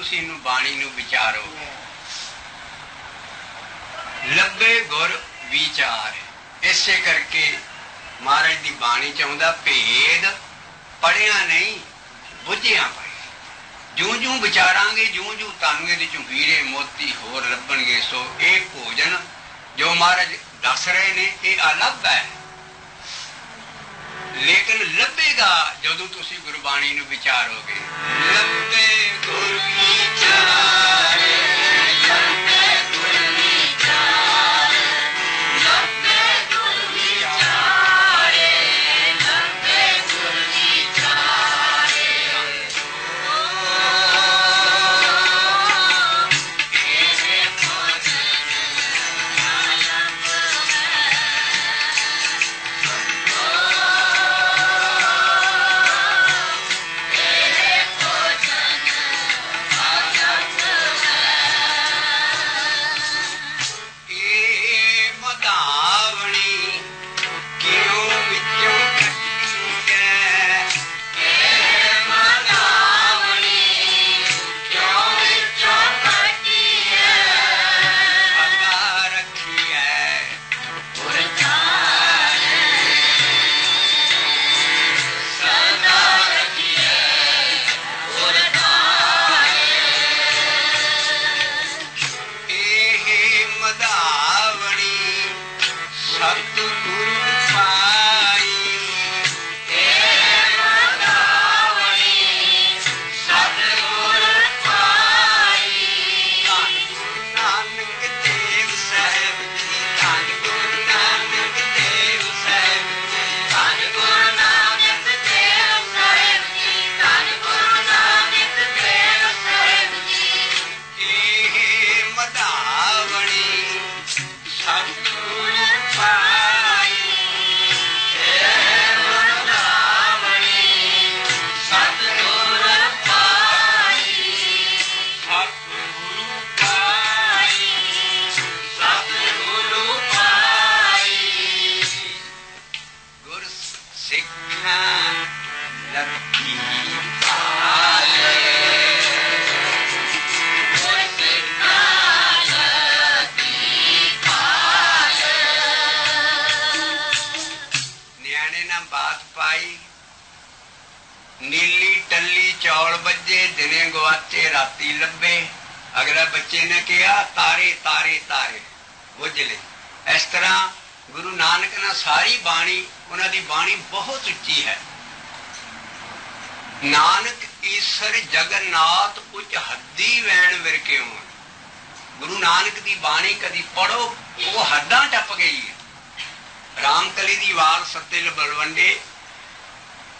तुसीं इहनूं बाणी नूं विचारोगे। लब्बे गुर विचार, इसे करके महाराज की बाणी च आउंदा भेद पढ़िया नहीं बुझिया पए। जूं जूं विचारांगे जूं जूं तुहानूं इहदे चों हीरे मोती होर लभणगे। सो ये भोजन जो महाराज दस रहे ने ये अलग है, लेकिन लभेगा जदों तुसीं गुरबाणी नूं विचारोगे। लभे गुर विचारे, नीली टली चौल बजे दिने गवाचे राती लभे। अगला बच्चे ने कहा तारे तारे तारे बुझ ले। इस तरह गुरु नानक ने सारी बाणी, उन्होंने बाणी बहुत उच्ची है। नानक ईश्वर जगन्नाथ उच्च हद्दी वैन विरके होण। गुरु नानक की बाणी कदी पढ़ो वो हद्दां टप गई है। रामकली की वार सत्तिल बलवंडे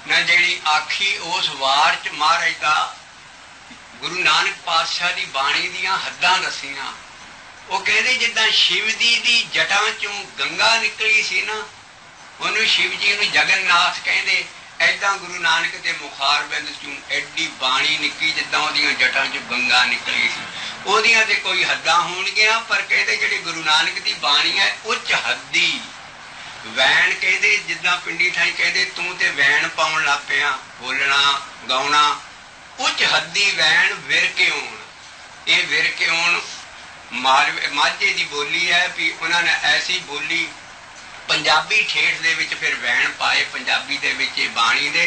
न जिहड़ी आखी उस वार च महाराज का गुरु नानक पातशाह की बाणी दियां हद्दां दसियां। वो कहते जिद्दां शिव जी दी जटां चों गंगा निकली सी ना, उन्होंने शिव जी नूं जगन्नाथ कहते। ऐदां गुरु नानक के मुखारबिंद चों एडी बाणी निकली जिद्दां उहदियां जटां चों गंगा निकली सी। उहदियां ते कोई हद्दां होणगियां, पर कहते जिहड़ी गुरु नानक की बाणी है उच्च हद्दी वैन। कहते जिद्दां पिंडी ठाई कहते तू ते वैन पाउण लग पिया, बोलना गाउणा उच्च हद्दी वैन विरके आउण। ये विरके आउण माझे की बोली है भी उन्होंने ऐसी बोली पंजाबी ठेठ दे विच फिर वैन पाए, पंजाबी दे विच बाणी दे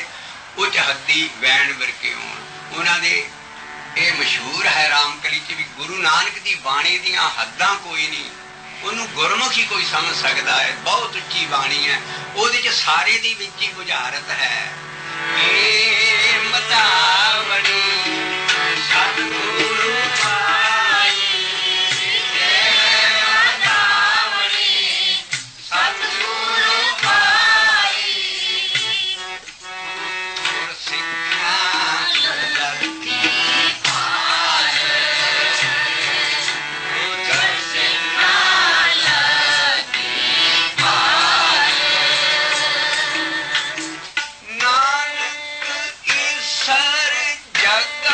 उच्च हद्दी वैन विरके आउण। उन्होंने ये मशहूर है रामकली च भी गुरु नानक की बाणी दियां हद्दां कोई नहीं, उन्होंने गुरमुखी कोई समझ सकता है। बहुत उच्ची बाणी है, उहदे च सारे दी विच ही बुझारत है। मतावणी सतगुरु पाई, सतगुरु पाई, सिक्खा लगती पाए, सिक्खा लगती पाए। नानक ईश्वर जग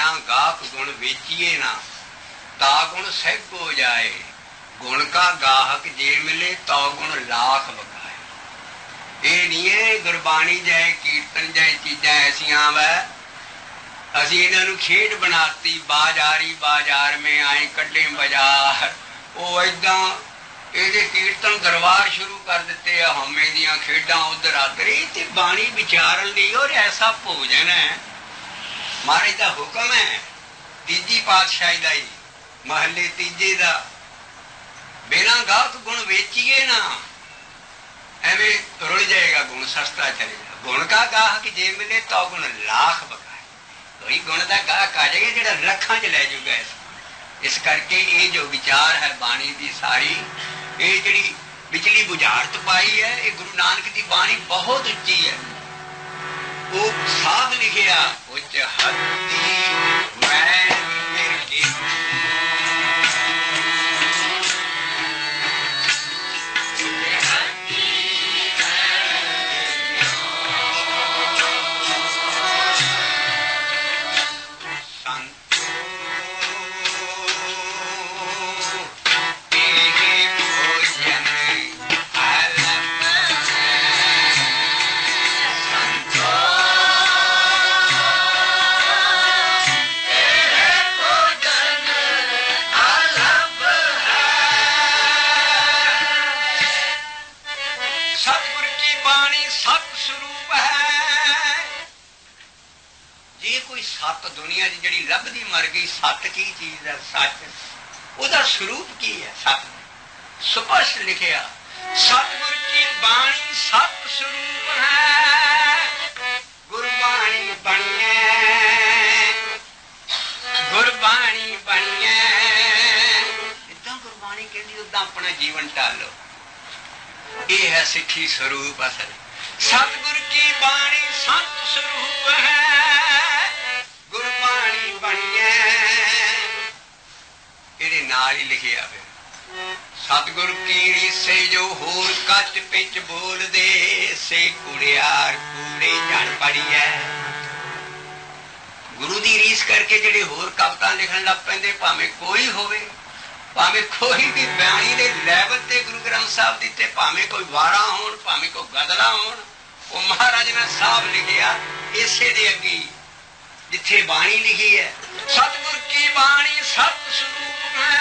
बिना गाहक गुण बेचिए ना, ता गुण सहग हो जाए। गुण का गाहक जे मिले तो गुण लाख बगाए। ये नहीं है गुरबाणी जाए कीर्तन जाए चीजा ऐसिया वै असी इन्हों खेड बनाती, बाजारी बाजार में आए कड्डे बाजार, वो इदा ये कीर्तन दरबार शुरू कर दिते है, हमे दियां खेडा उधर आदर। ये बाणी विचारन ली और ऐसा भोजन है, महाराज का हुक्म है तीजी पातशाही का ही महले तीजे का, बिना गाहक गुण बेचिए ना, एवं रुल जाएगा गुण, सस्ता चलेगा। गुण का गाहक जे मिले तो गुण लाख बगाए। कोई गुण का गाहक आ जाएगा जो लखा च लै जूगा। इस करके ये जो विचार है बाणी की सारी, ये जी बिचली बुझारत पाई है, ये गुरु नानक की बाणी बहुत उच्ची है। वो साफ लिखिया उच्च हद्दी वैन मिर्गे सत दुनिया की जी लभदी मर गई। सत की चीज है? सच उसका स्वरूप की है? सत स्पष्ट लिखिया सतगुर की बाणी सत स्वरूप है। गुरबाणी बनिए, गुरबाणी बनिए, इदा गुरबाणी कहती उदा अपना जीवन टालो। ये है सिੱਖੀ स्वरूप असल। सतगुर की बाणी सत स्वरूप है, गुरबाणी बनिए। ये नाल ही लिखिया फिर सतगुर की रीसे जो होर कच पिच बोल दे, से कुड़ियार कूड़े जन पड़ी है। गुरु की रीस करके जेडे होर कविता लिखन लग पैंदे, भावें कोई होवे, भावें कोई भी बयानी दे लैवल ते गुरु ग्रंथ साहब दिते, भावें कोई वारा होण, भावें कोई गदला होण, वो महाराज ने साहब लिखिया इसे दे अगे जिथे बाणी लिखी है। सतगुर की बाणी सत स्वरूप है,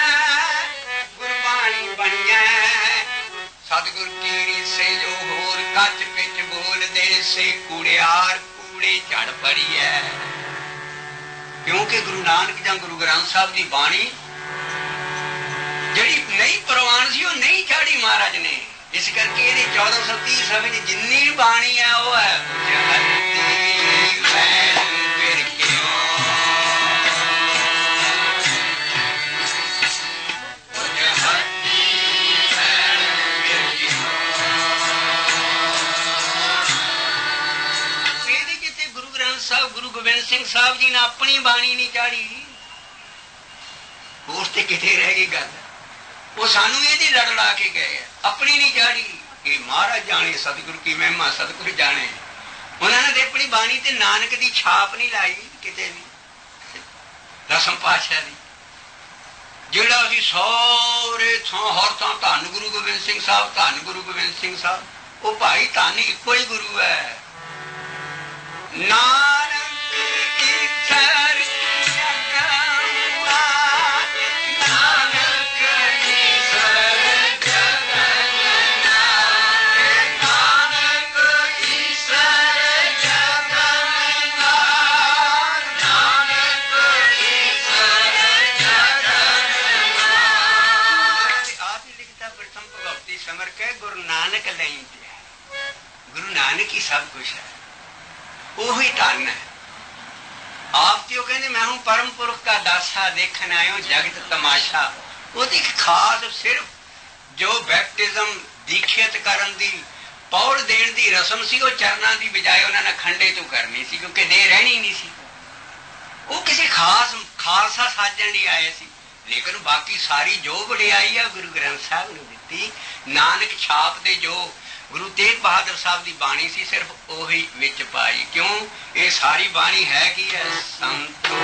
गुरबाणी बनिए। सतगुर की रीसे जो होर कच पिच बोल दे, से कूड़ियार कूड़े झड़ पड़ी है। क्योंकि गुरु नानक जां गुरु ग्रंथ साहब की बाणी जिहड़ी नहीं प्रवान सी, वो नहीं चाड़ी महाराज ने। इस करके ये 1430 सभी जिन्नी बाणी है वो है गुरु गोबिंद सिंह साहब जी ने अपनी बाणी नहीं चाड़ी, उस ते किथे रह गई गल। वो सानू ये लड़ ला के गए, अपनी नहीं चाड़ी। ये महाराज जाने सतगुरु की महिमा, सतगुरु जाने। उन्होंने अपनी बाणी ते नानक की छाप नहीं लाई किते भी, दसम पातशाह की। ਜਿਹੜਾ ਅਸੀਂ ਸਾਰੇ ਥਾਂ ਹਰ ਥਾਂ ਧੰਨ ਗੁਰੂ ਗੋਬਿੰਦ ਸਿੰਘ ਸਾਹਿਬ, ਧੰਨ ਗੁਰੂ ਗੋਬਿੰਦ ਸਿੰਘ ਸਾਹਿਬ, ਉਹ ਭਾਈ ਧੰਨ ਇੱਕੋ ਹੀ ਗੁਰੂ ਹੈ। ਨਾਨਕ ਈਸਰ गुरु नानक नहीं दिया, गुरु नानक ही सब कुछ है, वो ही धन है। आप तो कहते मैं हूं परम पुरख का दासा, देखने आयो जगत तमाशा। वो खास सिर्फ जो बैप्टिज्म दीक्षित करन दी पौड़ देन दी रस्म सी, वो चरणा की बजाय उन्होंने खंडे तो करनी सी, क्योंकि दे रहनी नहीं सी। वो किसी खास खालसा साजन लिए आए सी। लेकिन बाकी सारी जो वडियाई है गुरु ग्रंथ साहब ने दी। नानक छाप दे जो गुरु तेग बहादुर साहब की बाणी सी, सिर्फ ओही विच पाई। क्यों? ये सारी बाणी है कि है संतो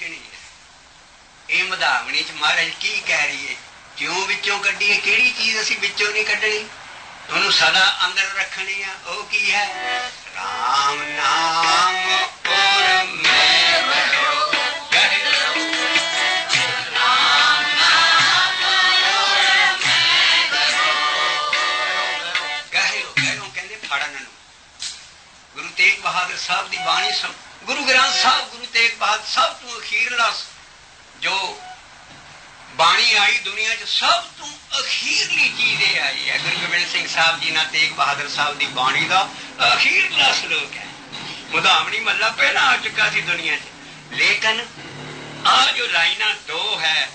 ਪੁੱਜਣੀ ਹੈ। ਇਹ ਮਧਾਵਣੀ ਚ ਮਹਾਰਾਜ ਕੀ ਕਹਿ ਰਹੀ ਹੈ? ਕਿਉਂ ਵਿੱਚੋਂ ਕੱਢੀਏ? ਕਿਹੜੀ ਚੀਜ਼ ਅਸੀਂ ਵਿੱਚੋਂ ਨਹੀਂ ਕੱਢਣੀ, ਉਹਨੂੰ ਸਦਾ ਅੰਦਰ ਰੱਖਣੀ ਆ। ਉਹ ਕੀ ਹੈ? ਰਾਮ ਨਾਮ ਔਰ ਮੈਂ ਰਹਿਓ। ਗੁਰੂ ਤੇਗ ਬਹਾਦਰ ਸਾਹਿਬ ਦੀ ਬਾਣੀ ਸੁਣ। ਗੁਰੂ ਗ੍ਰੰਥ ਸਾਹਿਬ, ਗੁਰੂ ਤੇਗ ਬਹਾਦਰ ਸਭ ਤੋਂ ਅਖੀਰਲਾ ਜੋ ਬਾਣੀ ਆਈ ਦੁਨੀਆ 'ਚ, ਸਭ ਤੋਂ ਅਖੀਰਲੀ ਚੀਜ਼ ਇਹ ਆਈ ਹੈ। ਗੁਰੂ ਗੋਬਿੰਦ ਸਿੰਘ ਸਾਹਿਬ ਜੀ ਨਾਲ ਤੇਗ ਬਹਾਦਰ ਸਾਹਿਬ ਦੀ ਬਾਣੀ ਦਾ ਅਖੀਰਲਾ ਸ਼ਲੋਕ ਹੈ। ਮੁਦਾਮਣੀ ਮੱਲਾ ਪਹਿਲਾਂ ਆ ਚੁੱਕਾ ਸੀ ਦੁਨੀਆ 'ਚ, ਲੇਕਿਨ ਆਹ ਜੋ ਲਾਈਨਾਂ ਦੋ ਹੈ,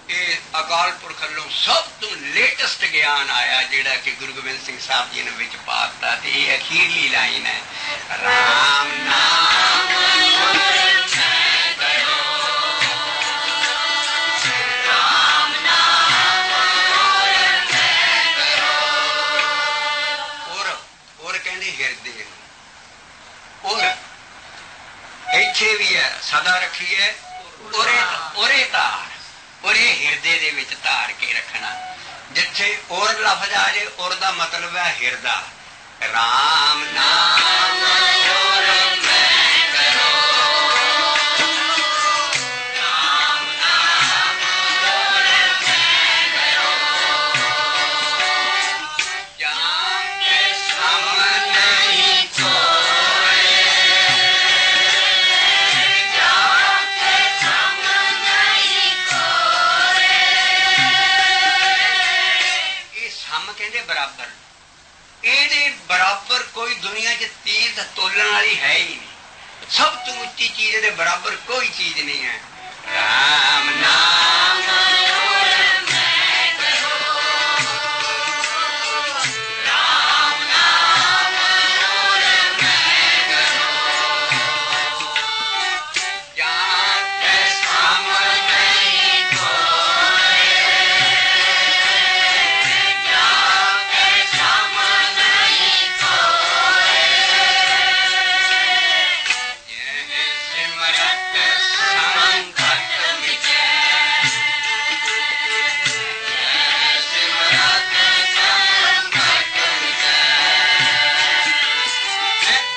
ਇਹ ਅਕਾਲ ਪੁਰਖ ਵੱਲੋਂ ਸਭ ਤੋਂ ਲੇਟੈਸਟ ਗਿਆਨ ਆਇਆ, ਜਿਹੜਾ ਕਿ ਗੁਰੂ ਗੋਬਿੰਦ ਸਿੰਘ ਸਾਹਿਬ ਜੀ ਨੇ ਵਿੱਚ ਪਾ ਦਿੱਤਾ। ਤੇ ਇਹ ਅਖੀਰਲੀ ਲਾਈਨ ਹੈ, ਰਾਮ ਨਾਮ ਔਰ ਕਹਿੰਦੇ ਹਿਰਦੇ ਨੂੰ। ਔਰ ਇੱਥੇ ਵੀ ਹੈ, ਸਦਾ ਰੱਖੀਏ ਉਰੇ ਧਾਰ। ਔਰ ਇਹ ਹਿਰਦੇ ਦੇ ਵਿੱਚ ਧਾਰ ਕੇ ਰੱਖਣਾ। ਜਿੱਥੇ ਔਰ ਲਫ਼ਜ਼ ਆ ਜੇ, ਔਰ ਦਾ ਮਤਲਬ ਹੈ ਹਿਰਦਾ। ਰਾਮ ਨਾਮ ਔਰ ਮੈਂ ਕਰੋ, ਰਾਮ ਨਾਮ ਔਰ ਮੈਂ ਕਰੋ, ਜਾਨ ਕੇ ਸਮ ਨਹੀਂ ਕੋਏ, ਜਾਨ ਕੇ ਸਮ ਨਹੀਂ ਕੋਏ। ਇਹ ਸਮ ਕਹਿੰਦੇ ਬਰਾਬਰ। ਇਹਦੇ ਬਰਾਬਰ ਕੋਈ ਦੁਨੀਆ 'ਚ ਚੀਜ਼ ਤੋਲਣ ਵਾਲੀ ਹੈ ਹੀ ਨਹੀਂ। ਸਭ ਤੋਂ ਉੱਚੀ ਚੀਜ਼ ਦੇ ਬਰਾਬਰ ਕੋਈ ਚੀਜ਼ ਨਹੀਂ ਹੈ। ਰਾਮ ਨਾਮ ਔਰ ਮੈਂ ਕਰੋ, ਰਾਮ ਨਾਮ ਔਰ ਮੈਂ ਕਰੋ, ਜਾਨ ਕੇ ਸਮ ਨਹੀਂ ਕੋਏ, ਜਾਨ ਕੇ ਸਮ ਨਹੀਂ ਕੋਏ। ਜਿਹ ਸਿਮਰਤ ਸੰਕਟ ਮਿਟੈ, ਜਿਹ ਸਿਮਰਤ ਸੰਕਟ ਮਿਟੈ,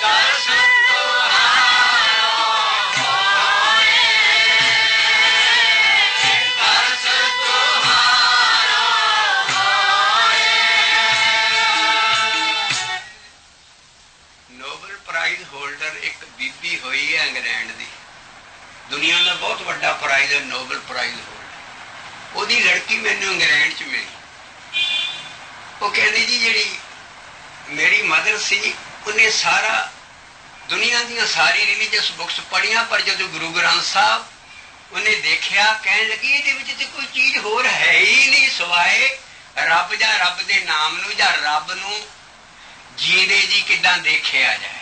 ਦਰਸ਼ਨ ਤੁਹਾਰੋ ਹੋਏ, ਦਰਸ਼ਨ ਤੁਹਾਰੋ ਹੋਏ। ਨੋਬਲ ਪ੍ਰਾਈਜ਼ ਹੋਲਡਰ ਇੱਕ ਬੀਬੀ ਹੋਈ ਹੈ ਇੰਗਲੈਂਡ ਦੀ। ਦੁਨੀਆ ਦਾ ਬਹੁਤ ਵੱਡਾ ਪ੍ਰਾਈਜ਼ ਹੈ ਨੋਬਲ ਪ੍ਰਾਈਜ਼ ਹੋਲਡਰ। ਉਹਦੀ ਲੜਕੀ ਮੈਨੂੰ ਇੰਗਲੈਂਡ 'ਚ ਮਿਲੀ। ਉਹ ਕਹਿੰਦੀ ਜੀ ਜਿਹੜੀ ਮੇਰੀ ਮਦਰ ਸੀ, ਉਹਨੇ ਸਾਰਾ ਦੁਨੀਆ ਦੀਆਂ ਸਾਰੀ ਰਿਲੀਜੀਅਸ ਬੁੱਕਸ ਪੜ੍ਹੀਆਂ, ਪਰ ਜਦੋਂ ਗੁਰੂ ਗ੍ਰੰਥ ਸਾਹਿਬ ਉਹਨੇ ਦੇਖਿਆ, ਕਹਿਣ ਲੱਗੀ ਇਹਦੇ ਵਿੱਚ ਤੇ ਕੋਈ ਚੀਜ਼ ਹੋਰ ਹੈ ਹੀ ਨਹੀਂ ਸਿਵਾਏ ਰੱਬ, ਜਾਂ ਰੱਬ ਦੇ ਨਾਮ ਨੂੰ, ਜਾਂ ਰੱਬ ਨੂੰ ਜੀਂਦੇ ਜੀ ਕਿੱਦਾਂ ਦੇਖਿਆ ਜਾਏ।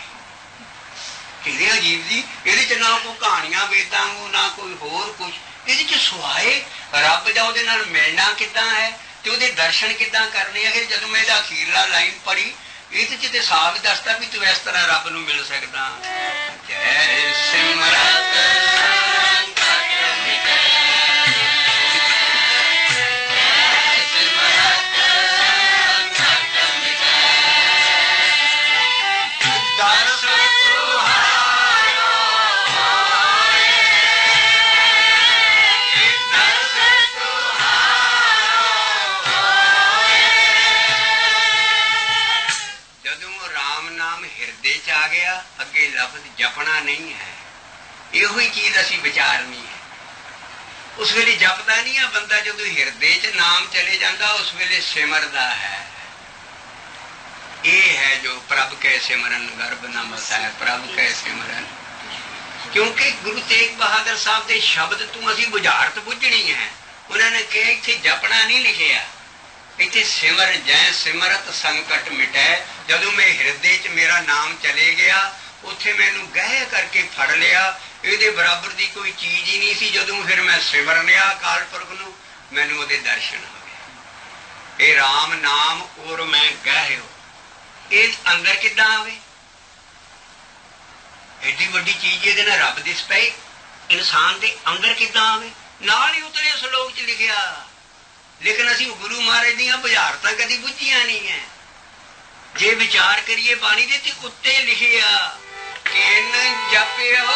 ਕਿਹੜੇ ਅਜੀਬ ਜੀ, ਇਹਦੇ 'ਚ ਨਾ ਕੋਈ ਕਹਾਣੀਆਂ ਵੇਦਾਂ ਨੂੰ, ਨਾ ਕੋਈ ਹੋਰ ਕੁਛ, ਇਹਦੇ 'ਚ ਸਿਵਾਏ ਰੱਬ ਦਾ ਉਹਦੇ ਨਾਲ ਮਿਲਣਾ ਕਿੱਦਾਂ ਹੈ ਤੇ ਉਹਦੇ ਦਰਸ਼ਨ ਕਿੱਦਾਂ ਕਰਨੇ ਹੈ। ਜਦੋਂ ਮੈਂ ਇਹਦਾ ਅਖੀਰਲਾ ਲਾਈਨ ਪੜ੍ਹੀ, ਇਹਦੇ 'ਚ ਤੇ ਸਾਫ਼ ਦੱਸਦਾ ਵੀ ਤੂੰ ਇਸ ਤਰ੍ਹਾਂ ਰੱਬ ਨੂੰ ਮਿਲ ਸਕਦਾ। ਜੈ ਸਿਮਰਤ ਸੰਕਟ ਮਿਟੈ, ਜੈ ਸਿਮਰਤ ਸੰਕਟ ਮਿਟੈ, ਦਰਸ਼ਨ ਤੁਹਾਰੋ ਹੋਏ, ਦਰਸ਼ਨ ਤੁਹਾਰੋ ਹੋਏ। ਜਦੋਂ ਰਾਮ ਨਾਮ ਹਿਰਦੇ 'ਚ ਆ ਗਿਆ, ਅੱਗੇ ਲਫ਼ਜ਼ ਜਪਣਾ ਨਹੀਂ ਹੈ। ਇਹੋ ਹੀ ਚੀਜ਼ ਅਸੀਂ ਵਿਚਾਰਨੀ ਹੈ। ਉਸ ਵੇਲੇ ਜਪਦਾ ਨਹੀਂ ਆ ਬੰਦਾ, ਜਦੋਂ ਹਿਰਦੇ 'ਚ ਨਾਮ ਚਲੇ ਜਾਂਦਾ ਉਸ ਵੇਲੇ ਸਿਮਰਦਾ ਹੈ। ਇਹ ਹੈ ਜੋ ਪ੍ਰਭ ਕੈ ਸਿਮਰਨ ਗਰਭ ਨ ਮਸੈ, ਪ੍ਰਭ ਕੈ ਸਿਮਰਨ। ਕਿਉਂਕਿ ਗੁਰੂ ਤੇਗ ਬਹਾਦਰ ਸਾਹਿਬ ਦੇ ਸ਼ਬਦ ਤੋਂ ਅਸੀਂ ਬੁਝਾਰਤ ਬੁੱਝਣੀ ਹੈ। ਉਹਨਾਂ ਨੇ ਕਿਹਾ ਇੱਥੇ ਜਪਣਾ ਨਹੀਂ ਲਿਖਿਆ, ਇੱਥੇ ਸਿਮਰ ਜੈ ਸਿਮਰਤ ਸੰਕਟ ਮਿਟੈ। ਜਦੋਂ ਮੈਂ ਹਿਰਦੇ 'ਚ ਮੇਰਾ ਨਾਮ ਚਲੇ ਗਿਆ, ਉੱਥੇ ਮੈਨੂੰ ਗਹਿ ਕਰਕੇ ਫੜ ਲਿਆ। ਇਹਦੇ ਬਰਾਬਰ ਦੀ ਕੋਈ ਚੀਜ਼ ਹੀ ਨਹੀਂ ਸੀ। ਜਦੋਂ ਫਿਰ ਮੈਂ ਸਿਮਰ ਲਿਆ ਅਕਾਲ ਪੁਰਖ ਨੂੰ, ਮੈਨੂੰ ਉਹਦੇ ਦਰਸ਼ਨ ਹੋ ਗਏ। ਇਹ ਰਾਮ ਨਾਮ ਔਰ ਮੈਂ ਗਹਿਓ, ਇਹ ਅੰਦਰ ਕਿੱਦਾਂ ਆਵੇ? ਐਡੀ ਵੱਡੀ ਚੀਜ਼ ਇਹਦੇ ਨਾਲ ਰੱਬ ਦਿਸ ਪਏ। इंसान के अंदर किदां आवे? नाल ही उतले श्लोक च लिखिया। लेकिन असीं गुरु महाराज दीआं बुझारतां कदी बुझीआं नहीं है। जे विचार करिए बाणी दे ते उत्ते लिखिया किन जपियो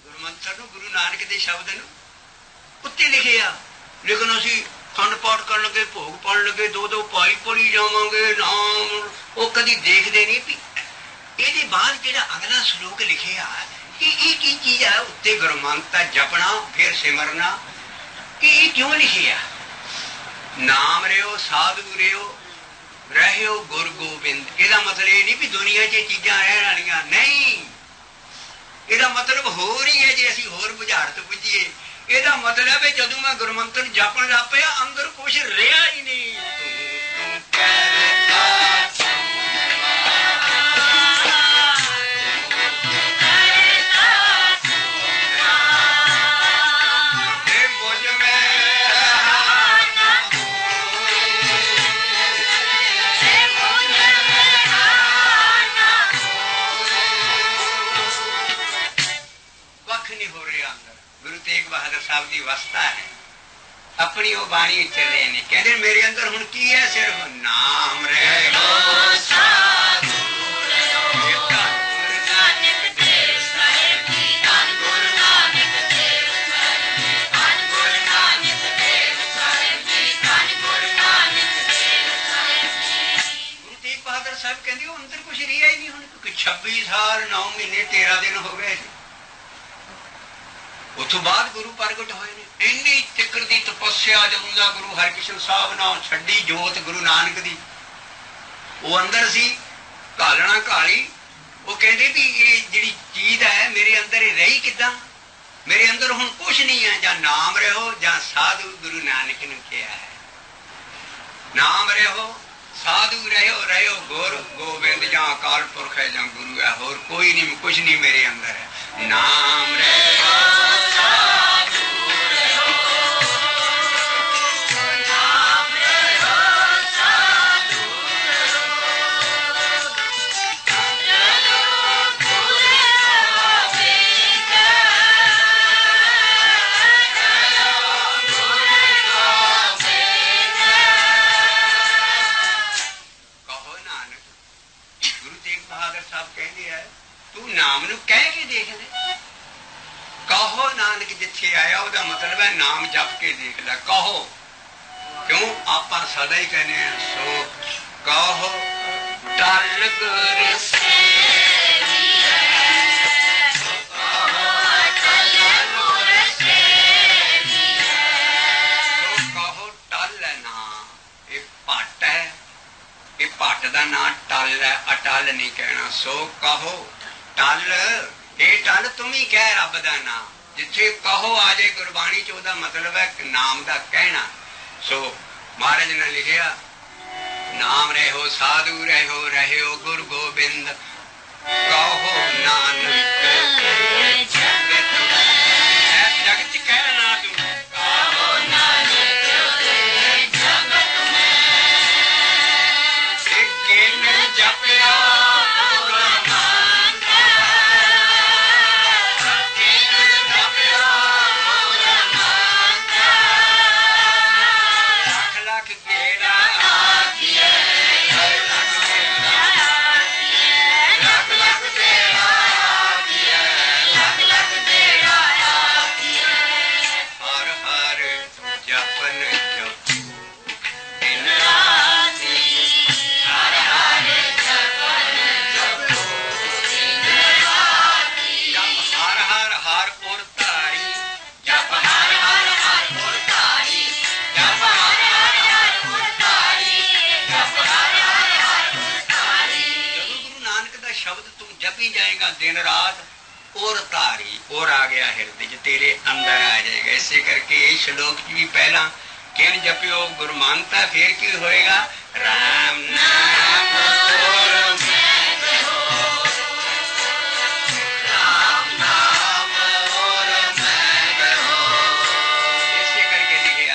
गुरमंत्र गुरु नानक के शब्द उत्ते लिखे आ। लेकिन असी खंड पाठ कर लगे, भोग पढ़ लगे, दो दो पाई पढ़ी जावांगे, नाम वो कदी देखते नहीं भी ये बाद जो अगला श्लोक लिखे आ कि की चीज है। उत्ते गुरमंत्र जपना फिर सिमरना कि ये क्यों लिखे आ? नाम रहो साधु रहो गुर गोबिंद। ਇਹਦਾ मतलब ये नहीं भी दुनिया च चीज़ां रहण वालियां नहीं। ਇਹਦਾ मतलब होर ही है। जे असीं होर बुझारत बुझीए ਇਹਦਾ मतलब है जदों मैं गुरमंत्र जपन लग पिया अंदर कुछ रहा ही नहीं। तेग बहादुर साहब की अवस्था है। अपनी वो बाणी चले ने कहते मेरे अंदर हुण की है? सिर्फ नाम रहो साधु गुरु तेग बहादुर साहब कहते अंदर कुछ रिहा ही नहीं। हुण 26 साल 9 महीने 13 दिन हो गए। उतो बाद गुरु प्रगट होए ने। इन्नी तिकर दी तपस्या जमुना गुरु हरकिशन साहब नाल छड्डी जोत गुरु नानक दी वो अंदर सी घालना घाली। वो कहते भी ये जिहड़ी चीज है मेरे अंदर रही किदां? मेरे अंदर हुण कुछ नहीं है। जां नाम रहो जां साधु गुरु नानक ने कहा है। नाम रहो साधु रहो गुर गोबिंद जां अकाल पुरख है जां गुरु है। होर कोई नहीं, कुछ नहीं मेरे अंदर है। नाम रहो साधु नाम रहो साधु कहो नानक। गुरु तेग बहादुर साहब कहते हैं तू नाम नू कह के देख ले। कहो नानक जिथे आया वह मतलब है नाम जप के देख ले। कहो क्यों आप सदा ही कहने हैं सो कहो टल गुर से भट्ट का नाम टल है, अटल नहीं कहना। सो कहो टल, ये टल तुम ही कह रब का नाम। जिथे कहो आ जाए गुरबाणी च ओदा मतलब है नाम का कहना। सो महाराज ने लिखिया नाम रहो साधु रहो गुर गोबिंद कहो नानक जगत कहना तू कहो नानक जपिया जाएगा दिन रात और तारी और आ गया हृदय तेरे अंदर आ जाएगा। ऐसे करके श्लोक की भी पहला किन जपियो गुरु मानता फिर की होएगा राम नाम और मैं कहो, राम नाम और मैं कहो। ऐसे करके लिखे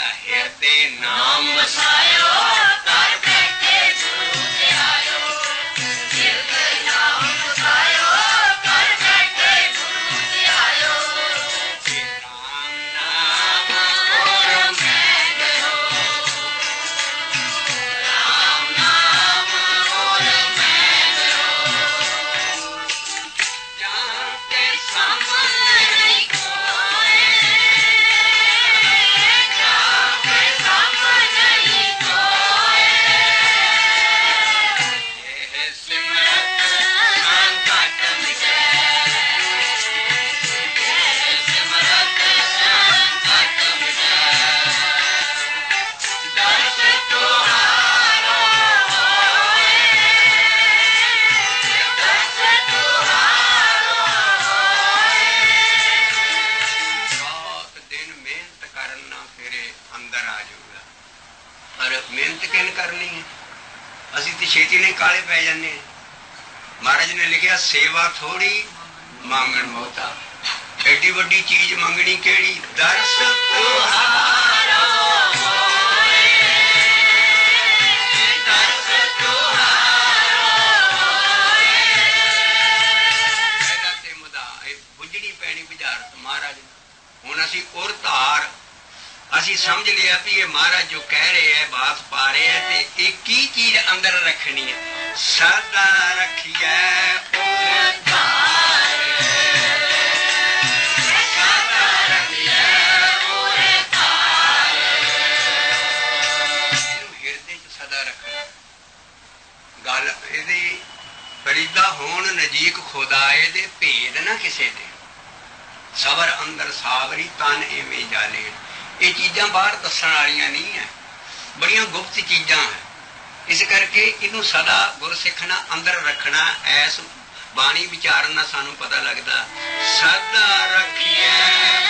छेती ने काले पै जाने। महाराज ने लिखा सेवा थोड़ी मांगण मोता, एडी वड्डी चीज मंगनी केड़ी, दर्श तुहारा होए, दर्श तुहारा होए। ਇਹਦਾ ਤੇ ਮੁਦਾ ਇਹ ਬੁੱਝਣੀ ਪੈਣੀ ਬੁਝਾਰਤ महाराज। ਹੁਣ ਅਸੀਂ ਉਰ ਧਾਰ ਅਸੀਂ ਸਮਝ ਲਿਆ ਵੀ ਇਹ महाराज जो कह रहे है बात पा रहे है ते एक ही चीज अंदर रखनी है, सदा रखिए उर धार, सदा रखिए उर धार। ਇਹਨੂੰ ਹਿਰਦੇ 'ਚ ਸਦਾ ਰੱਖਣਾ। ਗੱਲ ਇਹਦੀ ਫਰੀਦਾ ਹੋਣ ਨਜ਼ੀਕ ਖੁਦਾ ਇਹਦੇ ਭੇਦ ਨਾ ਕਿਸੇ ਦੇ, ਸਬਰ ਅੰਦਰ ਸਾਵਰੀ ਤਨ ਐਵੇਂ ਜਾਲੇ। ਇਹ ਚੀਜ਼ਾਂ ਬਾਹਰ ਦੱਸਣ ਵਾਲੀਆਂ ਨਹੀਂ ਹੈ, ਬੜੀਆਂ ਗੁਪਤ ਚੀਜ਼ਾਂ ਹੈ। ਇਸ ਕਰਕੇ ਇਹਨੂੰ ਸਦਾ ਗੁਰਸਿੱਖ ਨਾਲ ਅੰਦਰ ਰੱਖਣਾ। ਐਸ ਬਾਣੀ ਵਿਚਾਰਨ ਨਾਲ ਸਾਨੂੰ ਪਤਾ ਲੱਗਦਾ, ਸਦਾ ਰੱਖੀਏ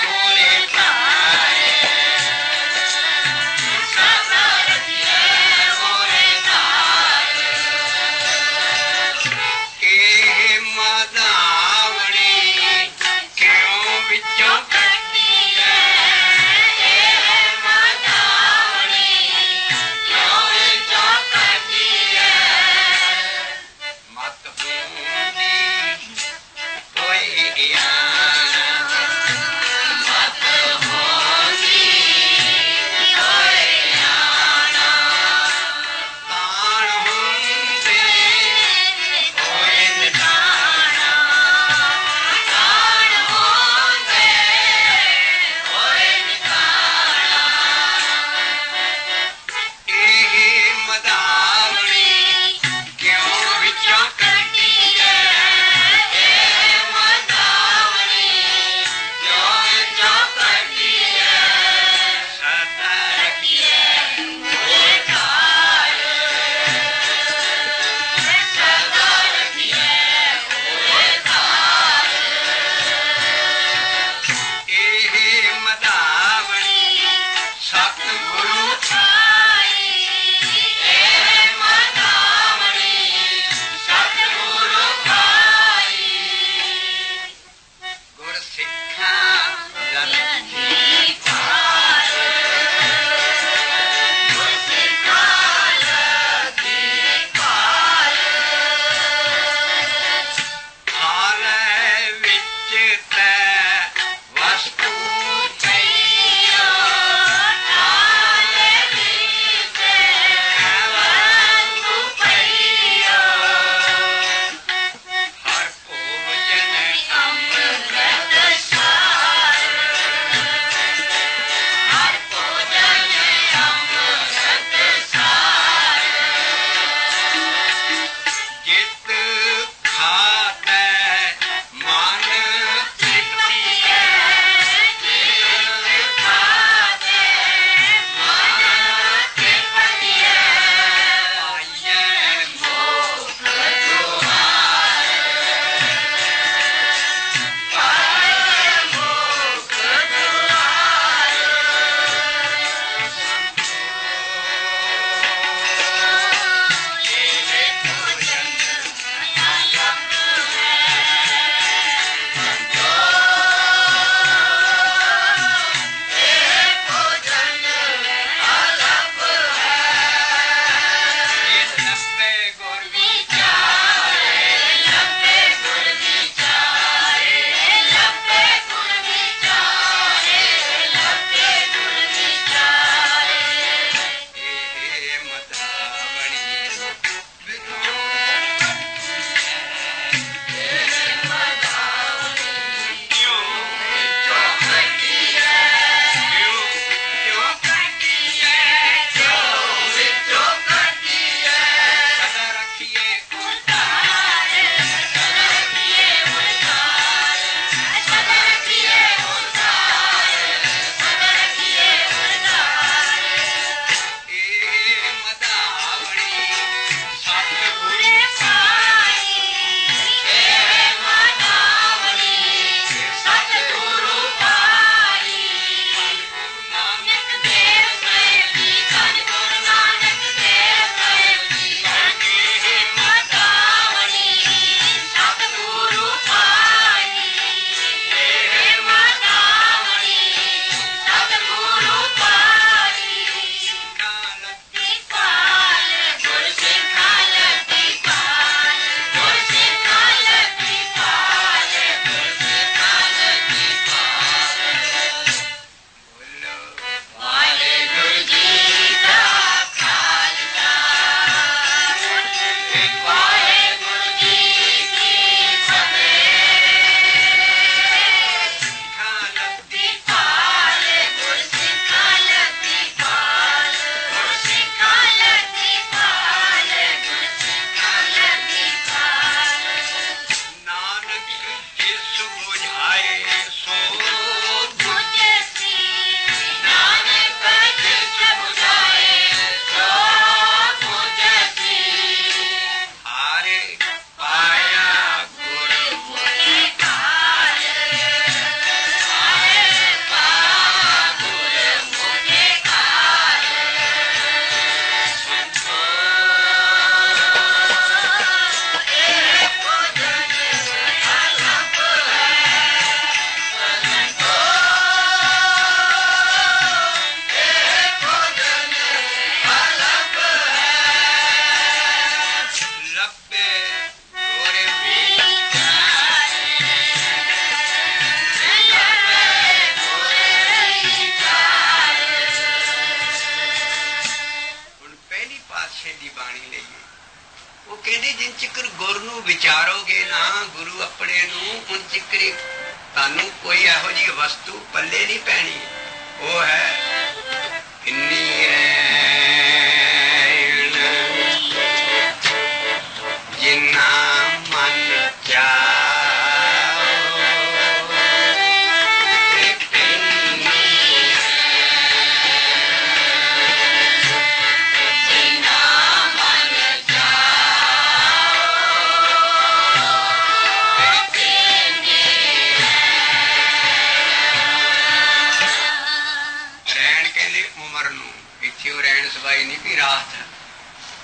ਮੋਰੇ ਧਾਰੇ, ਸਦਾ ਰੱਖੀਏ ਮੋਰੇ ਧਾਰੇ। ਇਹ ਮਦਾਵਣੀ ਕਿਉਂ ਵਿੱਚੋਂ ਕੱਢਦੀ ਹੈ, विचारोगे ना गुरु अपने नूं उन चिकरी तानू कोई इहो जी वस्तु पल्ले नहीं पैनी। वो है इन्नी रैन जिन्ना मन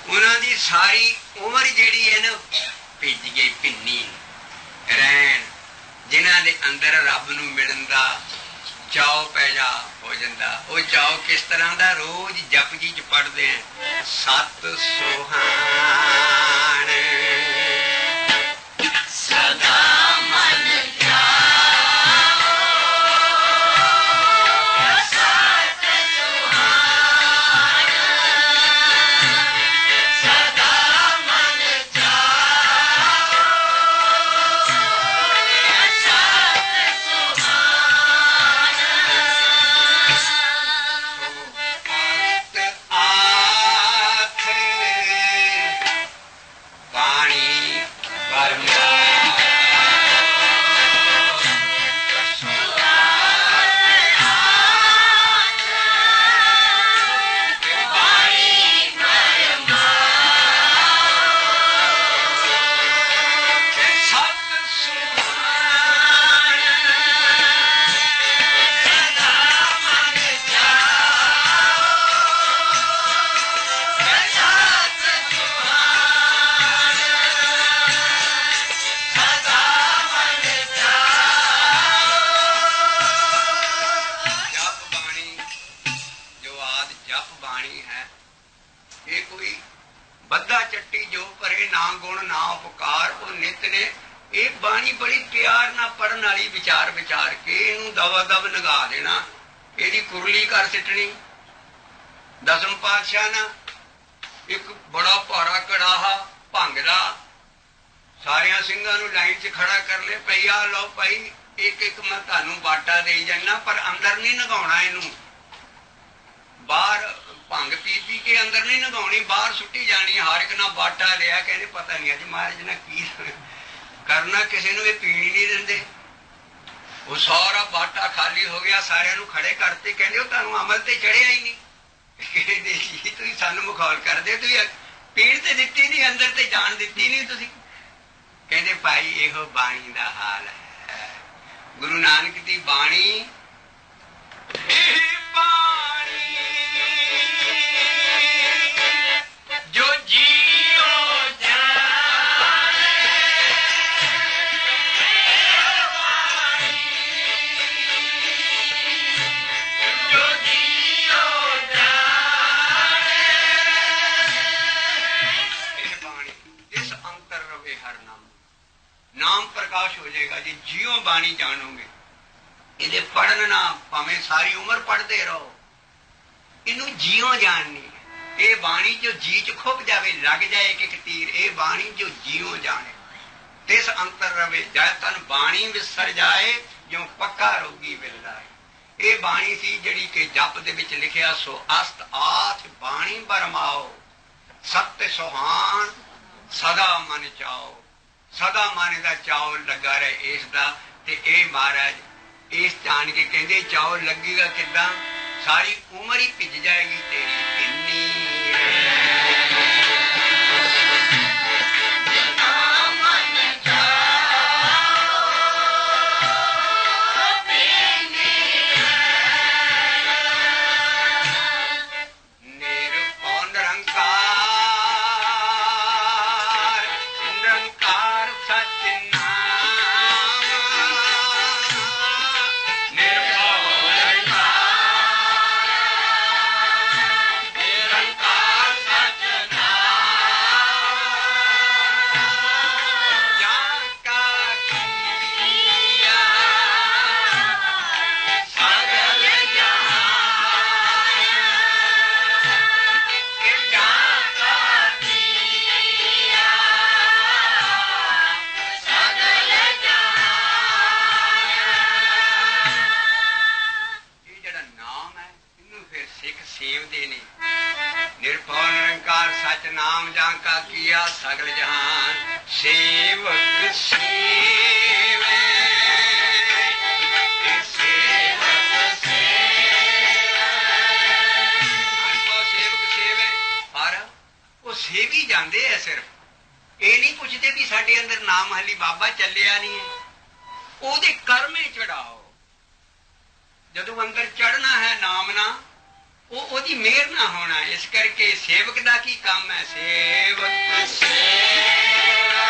उन्होंने सारी उम्र जी है ना भिज गई भिन्नी रैन जिन्हों के अंदर रब नूं मिलन दा चाव पैदा हो जाता। वो चाव किस तरह का रोज जप जी च पढ़ते हैं सत सुहान सदा मन दसम पातशाह ना एक बड़ा भारा कड़ाहा भंग दा सारिया सिंघां नूं लाइन च खड़ा कर ले पई आ लो भाई एक एक मैं तुहानूं बाटा दे जाना पर अंदर नहीं नगाउणा इहनूं बाहर भंग पी पी के अंदर नहीं नगाउणी बाहर सुट्टी जानी हर एक ना बाटा लिया कहते पता नहीं अज महाराज ने की करना किसी नूं ये पीण नहीं देंदे। वो सारा बाटा खाली हो गया सारियां नूं खड़े करते कहते तुहानूं अमल ते चढ़िया ही नहीं कहते जी तुसीं सानूं मखौल करदे तुसीं पीण ते दित्ती नहीं अंदर ते जान दित्ती नहीं तुसीं कहते भाई इहो बाणी दा हाल है। गुरु नानक दी बाणी जो जियो नाम प्रकाश हो जाएगा जी जियो बाणी जानोगे। ये पढ़न ना भावें सारी उम्र पढ़ते रहो इनू जियो जाननी ये बाणी जो जी च खुप जाए लग जाए एक एक तीर ये बाणी जो जियो जाने तिस अंतर रवे जाए तन बाणी विसर जाए जो पक्का रोगी मिलता है। ये बाणी सी जड़ी के जप दे विच लिखिया सो अस्त आठ बाणी बरमाओ सत्य सुहान सदा मन चाओ सदा मन का चाव लगा रहे इसका ते ए महाराज इस जान के कहते चाव लगेगा किदा सारी उम्र ही भिज जाएगी तेरी पिन्नी सेवते ने। निर्भौ निरंकार सच नाम जाका किया सगल जहान सेवक सेवे सेवी जाते है। सिर्फ ये नहीं पूछते भी साडे अंदर नाम हाली बाबा चलिया नहीं है। ओदे कर्मे चढ़ाओ। जदों अंदर चढ़ना है नाम ना ओदी मेहर ना होना। इस करके सेवक दा की काम है। सेवक सेवा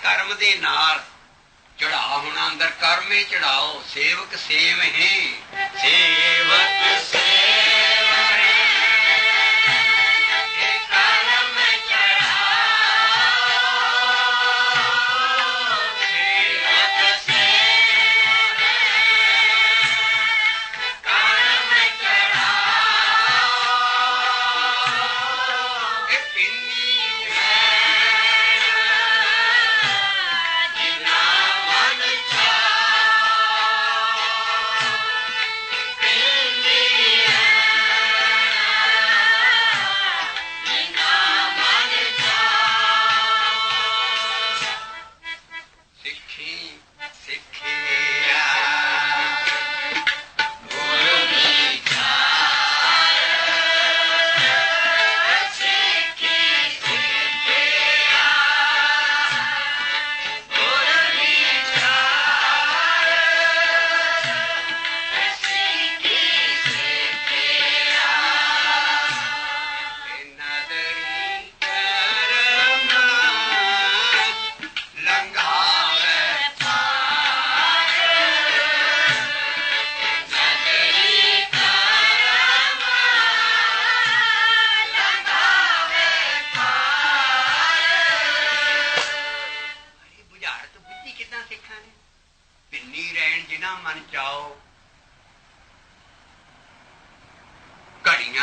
कर्म दे नाल चढ़ा होना। अंदर कर्मे चढ़ाओ। सेवक सेव है। सेवक सेव है कर्म चढ़ाओ। सेवक सेव है कर्म चढ़ाओ।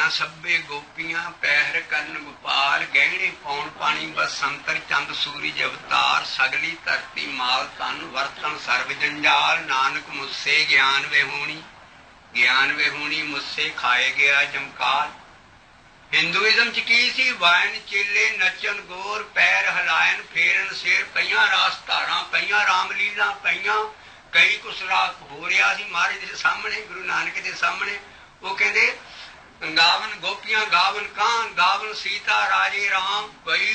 सब्बे गोपियां पैर करन गोपाल गहने पौन पानी बसंतर चंद सूरज अवतार सगली धरती माल तन वर्तन सर्व जंजाल नानक मुझसे ज्ञान विहूणी मुझसे खाए गया जमकाल। हिंदुइज्म च की सी वायन चेले नचन गोर पैर हलायन फेरन सिर पईयां रास धारां पईयां रामलीला पईयां कई कुछ राग हो रहा सी महाराज दे सामने गुरु नानक दे सामने। वो कहंदे गावन गोपियां गावन कान गावन सीता राजे राम। कई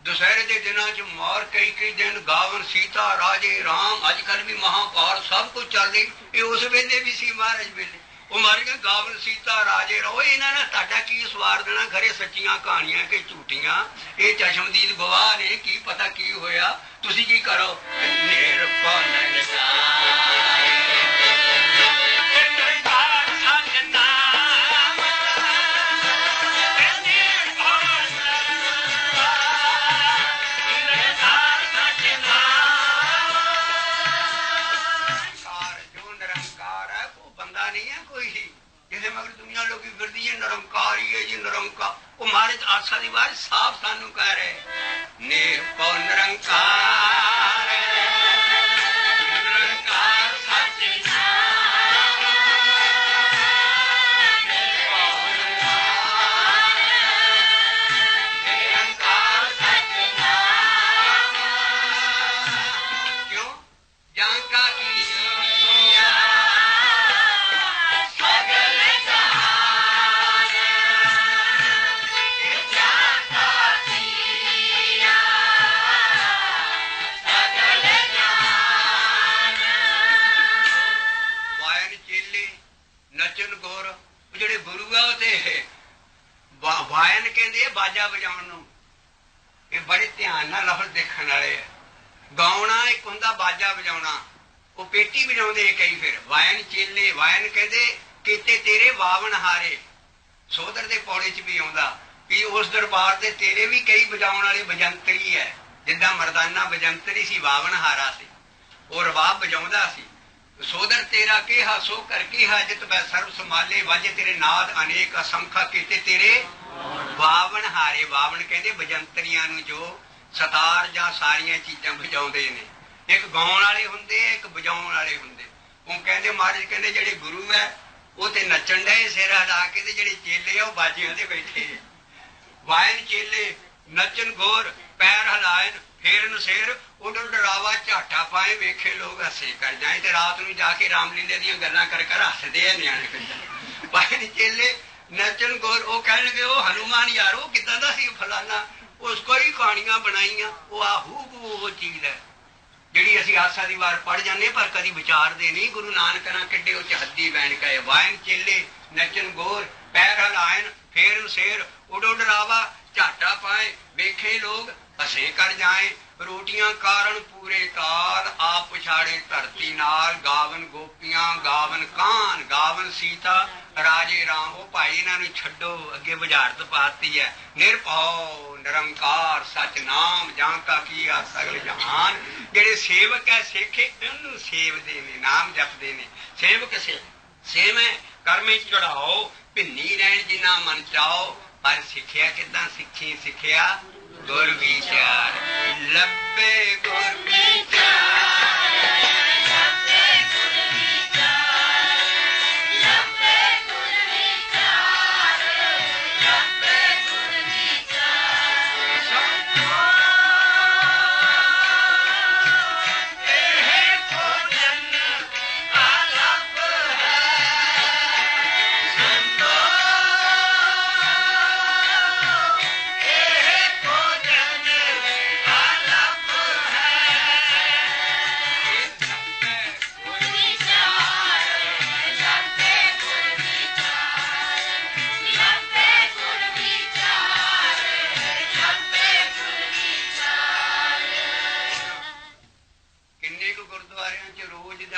दशहरे के दिनों च मोर कई दिन गावन सीता राजे राम। अजकल भी महाभारत सब कुछ चल रही। ये उस वेले भी सी महाराज वेले। वो मारे गए गावन सीता राजे रहो। इन्होंने ताडा की सवार देना खरे सच्चियां कहानियां कि झूठियां। ये चशमदीद गवाह ने की पता की होया। तुसी की करो निरपन निरंकारी है जी निरंकार। वो महाराज आशा दी बात साफ सानू कह रहे निर्भौ निरंकार निरंकार सच नाम निरंकार सच नाम। क्यों जांका की वायन कहते बाजा बजाने बड़े ध्यान नाल लफज देखने वाले। गाउना एक हुंदा बाजा बजाना। वो पेटी बजाते कई। फिर वायन चेले वायन कहते किते तेरे वावन हारे। सोधर के पौड़े च भी आउंदा कि उस दरबार से तेरे भी कई बजाने वाले बजंतरी है। जिदा मरदाना बजंतरी सी वावन हारा सी। ਉਹ ਰਬਾਬ ਵਜਾਉਂਦਾ ਸੀ। ਸੋਦਰ ਤੇਰਾ ਕਿਹਾ ਸੋ ਕਰ ਕਿਹਾ ਜਿਤ ਬੈ ਸਰਬ ਸੰਭਾਲੇ ਵਾਜੇ ਤੇਰੇ ਨਾਦ ਅਨੇਕ ਅਸੰਖਾ ਕੀਤੇ ਤੇਰੇ ਬਾਵਨ ਹਾਰੇ। ਬਾਵਨ ਕਹਿੰਦੇ ਵਜੰਤਰੀਆਂ ਨੂੰ ਜੋ ਸਤਾਰ ਜਾਂ ਸਾਰੀਆਂ ਚੀਜ਼ਾਂ ਵਜਾਉਂਦੇ ਨੇ। ਇੱਕ ਗਾਉਣ ਵਾਲੇ ਹੁੰਦੇ, ਇੱਕ ਵਜਾਉਣ ਵਾਲੇ ਹੁੰਦੇ। ਉਹ ਕਹਿੰਦੇ ਮਹਾਰਾਜ ਕਹਿੰਦੇ ਜਿਹੜੇ ਗੁਰੂ ਹੈ ਉਹ ਤੇ ਨੱਚਣ ਡਏ ਸਿਰ ਹਿਲਾ ਕੇ, ਤੇ ਜਿਹੜੇ ਚੇਲੇ ਆ ਉਹ ਬਾਜੀਆਂ ਤੇ ਬੈਠੇ। ਵਾਇਨ ਚੇਲੇ ਨੱਚਨ ਗੋਰ ਪੈਰ ਹਲਾਇਨ ਫੇਰਨ ਸਿਰ ਉਡਰ ਡਰਾਵਾ ਝਾਟਾ ਪਾਏ ਵੇਖੇ ਲੋਕ ਹੱਸੇ ਕਰ ਜਾਏ। ਤੇ ਰਾਤ ਨੂੰ ਜਾ ਕੇ ਰਾਮਲੀਲੇ ਦੀਆਂ ਗੱਲਾਂ ਕਰ ਕਰ ਹੱਸਦੇ ਆ ਨਿਆਣੇ। ਵਾਇਨ ਚੇਲੇ ਨੱਚਨ ਗੋਰ ਉਹ ਕਹਿਣਗੇ ਉਹ ਹਨੂਮਾਨ ਯਾਰ ਉਹ ਕਿੱਦਾਂ ਦਾ ਸੀ ਫਲਾਨਾ, ਉਸ ਕੋਈ ਕਹਾਣੀਆਂ ਬਣਾਈਆਂ। ਉਹ ਆਹੂ ਉਹ ਚੀਜ਼ ਹੈ ਜਿਹੜੀ ਅਸੀਂ ਆਸਾ ਦੀ ਵਾਰ ਪੜ੍ਹ ਜਾਂਦੇ ਪਰ ਕਦੀ ਵਿਚਾਰਦੇ ਨਹੀਂ। ਗੁਰੂ ਨਾਨਕ ਨਾਲ ਕਿੱਡੇ ਉੱਚ ਹੱਦੀ ਬੈਣ ਕਹੇ ਵਾਇਨ ਚੇਲੇ ਨੱਚਨ ਗੋਰ ਪੈਰ ਹਲਾਇਨ ਫੇਰਨ ਸਿਰ ਉਡੋ ਡਰਾਵਾ ਝਾਟਾ ਪਾਏ ਵੇਖੇ ਲੋਕ ਹਸੇ ਕਰ ਜਾਏ। ਰੋਟੀਆਂ ਕਾਰਨ ਪੂਰੇ ਕਾਲ ਆਪ ਪਛਾੜੇ ਧਰਤੀ ਨਾਲ। ਗਾਵਨ ਗੋਪੀਆਂ ਗਾਵਨ ਕਾਨ ਗਾਵਨ ਸੀਤਾ ਰਾਜੇ ਰਾਮ। ਉਹ ਭਾਈ ਇਹਨਾਂ ਨੂੰ ਛੱਡੋ, ਅੱਗੇ ਬੁਝਾਰਤ ਪਾਤੀ ਹੈ। ਨਿਰਭਉ ਨਿਰੰਕਾਰ ਸਚ ਨਾਮ ਜਾਂ ਕਾ ਕੀਆ ਸਗਲ ਜਹਾਨ। ਜਿਹੜੇ ਸੇਵਕ ਹੈ ਸਿੱਖੇ ਉਹਨੂੰ ਸੇਵਦੇ ਨੇ, ਨਾਮ ਜਪਦੇ ਨੇ। ਸੇਵਕ ਸੇਵੇਂ ਕਰਮੇ ਚੜਾਓ ਭਿੰਨੀ ਰਹਿਣ ਜਿਨਾ ਮਨ ਚਾਓ। ਪਰ ਸਿੱਖਿਆ ਕਿੱਦਾਂ ਸਿੱਖੀ? ਸਿੱਖਿਆ ਗੁਰ ਵਿਚਾਰ ਲੱਭੇ ਗੁਰ ਵਿਚਾਰ ਲੱਭੇ ਗੁਰ ਵਿਚਾਰ ਲੱਭੇ ਗੁਰ ਵਿਚਾਰ ਲੱਭੇ ਗੁਰ ਵਿਚਾਰ। ਇਹ ਭੋਜਨ ਅਲੱਭ ਹੈ ਸੰਤੋ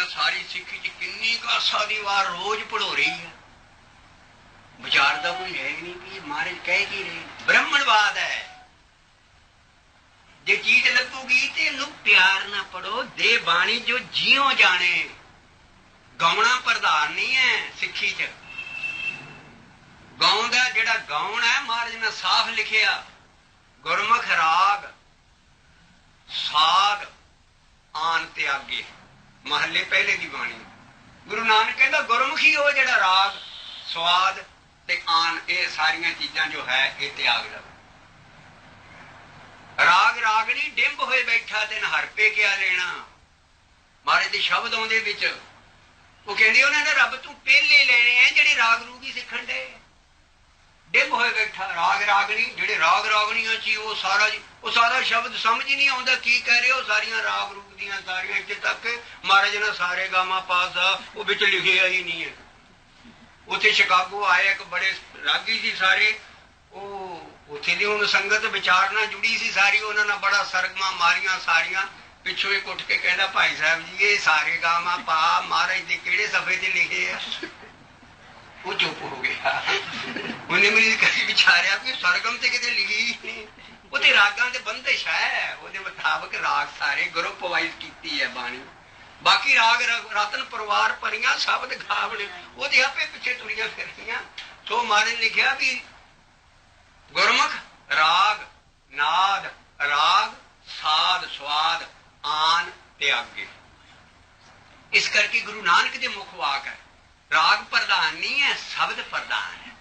ਸਾਰੀ ਸਿੱਖੀ ਚ ਕਿੰਨੀ ਕੁ ਆਸਾ ਦੀ ਵਾਰ ਰੋਜ਼ ਪੜੋ ਰਹੀ ਹੈ। ਵਿਚਾਰ ਦਾ ਕੋਈ ਹੈ ਨਹੀਂ ਕਿ ਮਹਾਰਾਜ ਕਹਿ ਕੀ ਰਹੇ। ਬ੍ਰਹਮਣਵਾਦ ਹੈ। ਜੇ ਚੀਜ਼ ਲੱਗੂਗੀ ਤੇ ਇਹਨੂੰ ਪਿਆਰ ਨਾ ਪੜੋ। ਦੇ ਬਾਣੀ ਜੋ ਜਿਉ ਜਾਣੇ। ਗਾਉਣਾ ਪ੍ਰਧਾਨ ਨਹੀਂ ਹੈ ਸਿੱਖੀ ਚ। ਗਾਉਣ ਦਾ ਜਿਹੜਾ ਗਾਉਣ ਹੈ ਮਹਾਰਾਜ ਨੇ ਸਾਫ਼ ਲਿਖਿਆ ਗੁਰਮੁਖ ਰਾਗ ਸਾਧ ਆਨ ਤਿਆਗੇ। ਮਹੱਲੇ ਪਹਿਲੇ ਦੀ ਬਾਣੀ ਗੁਰੂ ਨਾਨਕ ਕਹਿੰਦਾ ਗੁਰਮੁਖੀ ਉਹ ਜਿਹੜਾ ਰਾਗ ਸਵਾਦ ਤੇ ਆਨ ਇਹ ਸਾਰੀਆਂ ਚੀਜ਼ਾਂ ਜੋ ਹੈ ਇਹ ਤਿਆਗ ਲਓ। ਰਾਗ ਰਾਗਣੀ ਡਿੰਬ ਹੋਏ ਬੈਠਾ ਤੇ ਹਰਪੇ ਕਿਆ ਲੈਣਾ। ਮਹਾਰਾਜ ਦੇ ਸ਼ਬਦ ਆਉਂਦੇ ਵਿੱਚ ਉਹ ਕਹਿੰਦੇ ਉਹਨਾਂ ਨੇ ਰੱਬ ਤੂੰ ਪਹਿਲੇ ਲੈਣੇ ਆ ਜਿਹੜੇ ਰਾਗ ਰੂਗੀ ਸਿੱਖਣ ਦੇ। ਡਿੰਬ ਹੋਏ ਬੈਠਾ ਰਾਗ ਰਾਗਣੀ ਜਿਹੜੇ ਰਾਗ ਰਾਗਣੀਆਂ ਚ ਉਹ ਸਾਰਾ ਸ਼ਬਦ ਸਮਝ ਹੀ ਨਹੀਂ ਆਉਂਦਾ ਕੀ ਕਹਿ ਰਹੇ। ਉਹ ਸਾਰੀਆਂ ਰਾਗ ਰੂਗ ਦੀਆਂ ਸਾਰੀਆਂ ਇੱਥੇ ਤੱਕ ਮਹਾਰਾਜ ਨੇ ਸਾਰੇ ਗਾਮਾ ਪਾਸਾ ਉਹ ਵਿੱਚ ਲਿਖਿਆ ਹੀ ਨਹੀਂ ਹੈ। ਉੱਥੇ ਸ਼ਿਕਾਗੋ ਆਏ ਇੱਕ ਬੜੇ ਰਾਗੀ ਸੀ ਸਾਰੇ। ਉਹ ਉੱਥੇ ਦੀ ਹੁਣ ਸੰਗਤ ਵਿਚਾਰ ਨਾਲ ਜੁੜੀ ਸੀ ਸਾਰੀ। ਉਹਨਾਂ ਨਾਲ ਬੜਾ ਸਰਗਮਾਂ ਮਾਰੀਆਂ ਸਾਰੀਆਂ। ਪਿੱਛੋਂ ਇੱਕ ਉੱਠ ਕੇ ਕਹਿੰਦਾ ਭਾਈ ਸਾਹਿਬ ਜੀ ਇਹ ਸਾਰੇ ਗਾਮਾ ਪਾ ਮਹਾਰਾਜ ਦੇ ਕਿਹੜੇ ਸਫ਼ੇ ਤੇ ਲਿਖੇ ਆ? ਉਹ ਚੁੱਪ ਹੋ ਗਿਆ। ਉਹਨੇ ਮੈਨੂੰ ਕਦੀ ਵਿਚਾਰਿਆ ਵੀ ਸਰਗਮ ਤੇ ਕਿਤੇ ਲਿਖੀ ਨਹੀਂ। ਉਹ ਤੇ ਰਾਗਾਂ ਦੇ ਬੰਦਿਸ਼ ਹੈ। ਉਹਦੇ ਮੁਤਾਬਕ ਰਾਗ ਸਾਰੇ ਗਰੁੱਪ ਵਾਈਜ਼ ਕੀਤੀ ਹੈ ਬਾਣੀ। ਬਾਕੀ ਰਾਗ ਰਤਨ ਪਰਿਵਾਰ ਭਰੀਆਂ ਸ਼ਬਦ ਗਾਵਣੇ ਉਹਦੇ ਆਪੇ ਪਿੱਛੇ ਤੁਰੀਆਂ ਫਿਰਦੀਆਂ। ਸੋ ਮਹਾਰਾਜ ਨੇ ਲਿਖਿਆ ਵੀ ਗੁਰਮੁਖ ਰਾਗ ਨਾਦ ਰਾਗ ਸਾਧ ਸਵਾਦ ਆਨ ਤਿਆਗੇ। ਇਸ ਕਰਕੇ ਗੁਰੂ ਨਾਨਕ ਦੇ ਮੁੱਖ ਵਾਕ ਹੈ ਰਾਗ ਪ੍ਰਧਾਨ ਨਹੀਂ ਹੈ ਸ਼ਬਦ ਪ੍ਰਧਾਨ ਹੈ।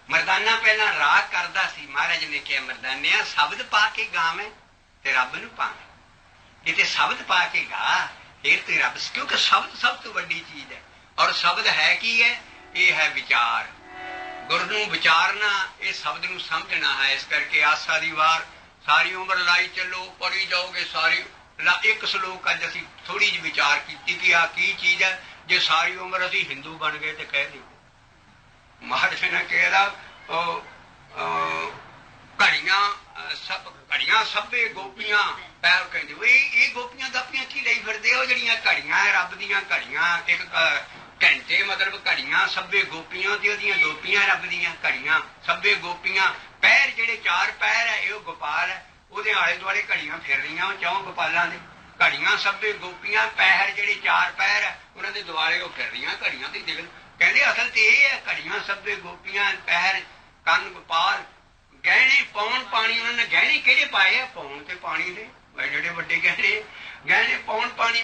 ਮਰਦਾਨਾ ਪਹਿਲਾਂ ਰਾਗ ਕਰਦਾ ਸੀ। ਮਹਾਰਾਜ ਨੇ ਕਿਹਾ ਮਰਦਾਨਿਆ ਸ਼ਬਦ ਪਾ ਕੇ ਗਾਵੇਂ ਤੇ ਰੱਬ ਨੂੰ ਪਾਵੇਂ। ਜਿੱਥੇ ਸ਼ਬਦ ਪਾ ਕੇ ਗਾ ਫਿਰ ਤੇ ਰੱਬ। ਕਿਉਂਕਿ ਸ਼ਬਦ ਸਭ ਤੋਂ ਵੱਡੀ ਚੀਜ਼ ਹੈ। ਔਰ ਸ਼ਬਦ ਹੈ ਕੀ ਹੈ? ਇਹ ਹੈ ਵਿਚਾਰ। ਗੁਰੂ ਨੂੰ ਵਿਚਾਰਨਾ ਇਹ ਸ਼ਬਦ ਨੂੰ ਸਮਝਣਾ ਹੈ। ਇਸ ਕਰਕੇ ਆਸਾ ਦੀ ਵਾਰ ਸਾਰੀ ਉਮਰ ਲਾਈ ਚੱਲੋ ਪੜ੍ਹੀ ਜਾਓਗੇ ਸਾਰੀ। ਇੱਕ ਸ਼ਲੋਕ ਅੱਜ ਅਸੀਂ ਥੋੜੀ ਜਿਹੀ ਵਿਚਾਰ ਕੀਤੀ ਕਿ ਆਹ ਕੀ ਚੀਜ਼ ਹੈ। ਜੇ ਸਾਰੀ ਉਮਰ ਅਸੀਂ ਹਿੰਦੂ ਬਣ ਗਏ ਤੇ ਕਹਿ ਦਿਓ। ਮਹਾਰਾਜ ਨੇ ਕਿਹਾ ਘੜੀਆਂ ਸਭੇ ਗੋਪੀਆਂ ਪੈਰ ਕਹਿੰਦੇ ਵੀ ਇਹ ਗੋਪੀਆਂ ਗਾਪੀਆਂ ਕੀ ਲਈ ਫਿਰਦੇ ਹੋ? ਜਿਹੜੀਆਂ ਘੜੀਆਂ ਰੱਬ ਦੀਆਂ ਘੜੀਆਂ ਇੱਕ ਘੰਟੇ ਮਤਲਬ ਘੜੀਆਂ ਸਭੇ ਗੋਪੀਆਂ ਤੇ ਉਹਦੀਆਂ ਗੋਪੀਆਂ ਰੱਬ ਦੀਆਂ ਘੜੀਆਂ ਸਭੇ ਗੋਪੀਆਂ। ਪੈਰ ਜਿਹੜੇ ਚਾਰ ਪੈਰ ਹੈ ਇਹ ਗੋਪਾਲ ਹੈ। ਉਹਦੇ ਆਲੇ ਦੁਆਲੇ ਘੜੀਆਂ ਫਿਰ ਰਹੀਆਂ ਉਹ ਚੌਂ ਗੋਪਾਲਾਂ ਦੇ। ਘੜੀਆਂ ਸਭੇ ਗੋਪੀਆਂ ਪੈਰ ਜਿਹੜੇ ਚਾਰ ਪੈਰ ਹੈ ਉਹਨਾਂ ਦੇ ਦੁਆਲੇ ਉਹ ਫਿਰ ਰਹੀਆਂ ਘੜੀਆਂ ਤੇ ਦਿਖ ਕਹਿੰਦੇ ਅਸਲ ਤੇ ਇਹ ਹੈ ਘੜੀਆਂ ਸਭੇ ਗੋਪੀਆਂ ਪੈਰ ਕੰਨ ਗੋਪਾਲ ਗਹਿਣੇ ਪੌਣ ਪਾਣੀ ਉਹਨਾਂ ਨੇ ਗਹਿਣੇ ਕਿਹੜੇ ਪਾਏ ਆ ਪੌਣ ਤੇ ਪਾਣੀ ਦੇ ਜਿਹੜੇ ਵੱਡੇ ਗਹਿਣੇ ਪਾਉਣ ਪਾਣੀ